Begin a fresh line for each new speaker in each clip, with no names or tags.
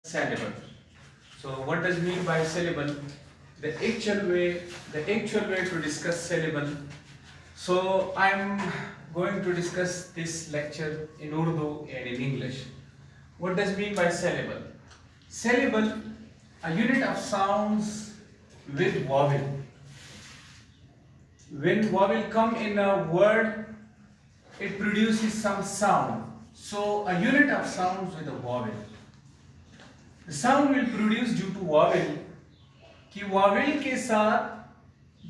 syllable. So what does mean by syllable? The actual way to discuss syllable. So I'm going to discuss this lecture in Urdu and in English. What does mean by syllable? Syllable, a unit of sounds with vowel. When vowel come in a word, it produces some sound. So a unit of sounds with a vowel. The sound will produce due to vowel. कि vowel के साथ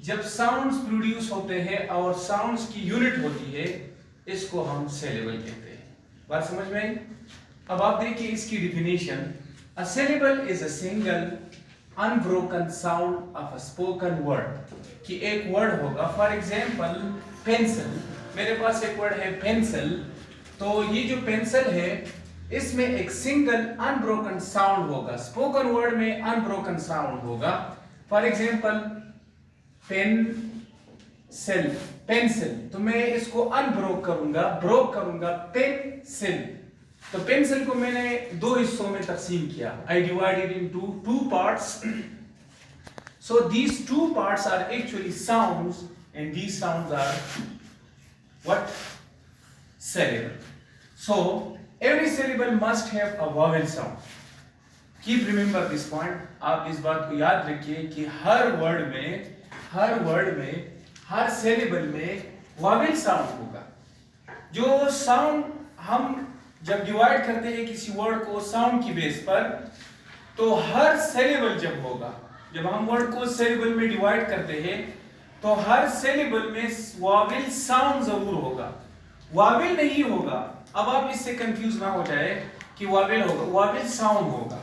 जब sounds produce होते हैं और sounds की unit होती है, इसको हम syllable कहते हैं. बात समझ में आई? अब आप देखिए इसकी definition. A syllable is a single unbroken sound of a spoken word. कि एक word होगा, for example pencil. मेरे पास एक word है pencil. तो ये जो pencil है इसमें एक सिंगल अनब्रोकन साउंड होगा. स्पोकन वर्ड में अनब्रोकन साउंड होगा. फॉर एग्जांपल पेंसिल, पेंसिल, तो मैं इसको अनब्रोक करूंगा, ब्रोक करूंगा पेंसिल. तो पेंसिल को मैंने दो हिस्सों में तकसीम किया. I divided into two parts. So these two parts are actually sounds and these sounds are what? syllable. So every syllable must have a vowel sound. Keep remember this point. आप इस बात को याद रखिए कि हर वर्ड में हर syllable में vowel sound होगा. जो sound हम जब डिवाइड करते हैं किसी वर्ड को sound की बेस पर, तो हर syllable जब होगा, जब हम वर्ड को syllable में डिवाइड करते हैं तो हर syllable में vowel sound जरूर होगा. वावेल नहीं होगा. अब आप इससे कंफ्यूज ना हो जाए कि वावेल होगा, वावेल साउंड होगा.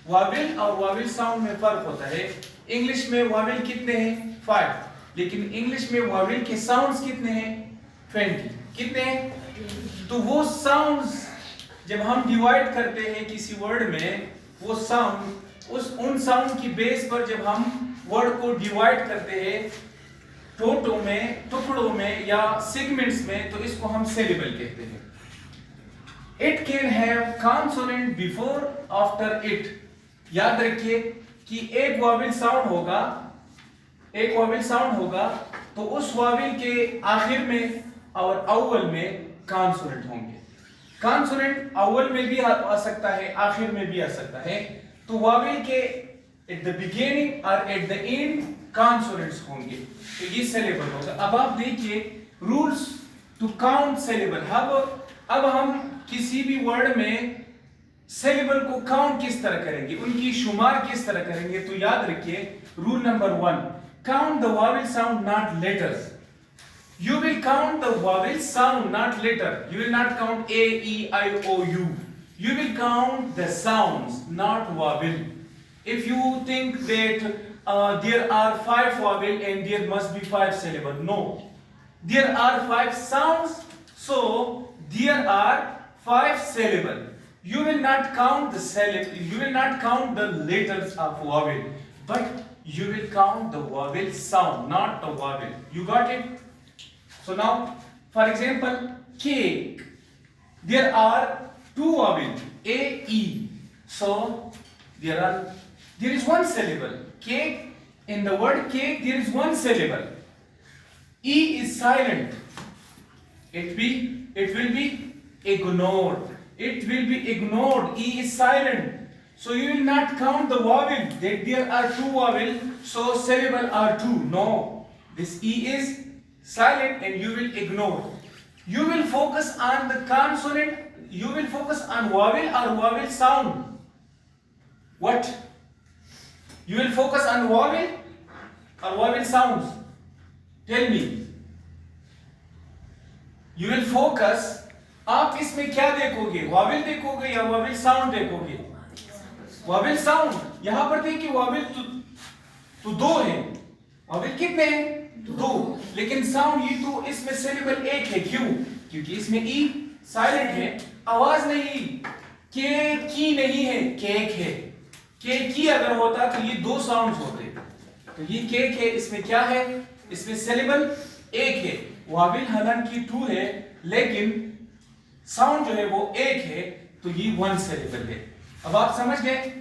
वावेल और वावेल साउंड में फर्क होता है. इंग्लिश में वावेल कितने हैं? 5. लेकिन इंग्लिश में वावेल के साउंड्स कितने हैं? 20. कितने हैं? तो वो साउंड्स जब हम डिवाइड करते हैं किसी वर्ड में, वो साउंड उन साउंड की बेस पर जब हम वर्ड को डिवाइड करते हैं टोटों में, टुकड़ों में या सेगमेंट्स में, तो इसको हम syllable कहते हैं. It can have consonant before, after it. याद रखिए कि एक वावेल साउंड होगा, तो उस वावेल के आखिर में और अव्वल में कॉन्सोनेंट होंगे. कॉन्सोनेंट अव्वल में भी आ सकता है, आखिर में भी आ सकता है. तो वावेल के at the beginning और at the end कॉन्सोनेंट्स होंगे, तो ये syllable होगा. अब आप देखिए रूल्स टू काउंट syllable. अब हम किसी भी वर्ड में syllable को काउंट किस तरह करेंगे, उनकी शुमार किस तरह करेंगे, तो याद रखिए rule number 1, count the vowel sound not letters. You will count the vowel sound not letter. You will not count a, e, I, o, u. You will count the sounds, not vowel. If you think that there are 5 vowel and there must be 5 syllable, no, there are 5 sounds, so there are 5 syllable. You will not count the syllable, you will not count the letters of vowel, but you will count the vowel sound, not the vowel. You got it? So now for example cake, there are 2 vowel a, e, so there is one syllable. Cake, in the word cake there is one syllable. E is silent. It will be ignored. It will be ignored. E is silent. So you will not count the vowel that there are 2 vowel, so syllable are 2. No, this E is silent and you will ignore. You will focus on the consonant. You will focus on vowel or vowel sound. What? You will focus on vowel or vowel sounds? Tell me. You will focus. आप इसमें क्या देखोगे? vowel देखोगे या vowel sound देखोगे? vowel sound. यहां पर देखिए vowel तो 2 हैं. vowel कितने हैं? 2. लेकिन sound ये तो इसमें syllable 1 है. क्यों? क्योंकि इसमें e साइलेंट है, आवाज नहीं. के की नहीं है, केक है. केक की अगर होता तो ये 2 साउंड्स होते. तो ये केक है, इसमें क्या है? इसमें syllable 1 है. वावेल हालांकि 2 है, लेकिन साउंड जो है वो 1 है, तो ये 1 syllable है. अब आप समझ गए?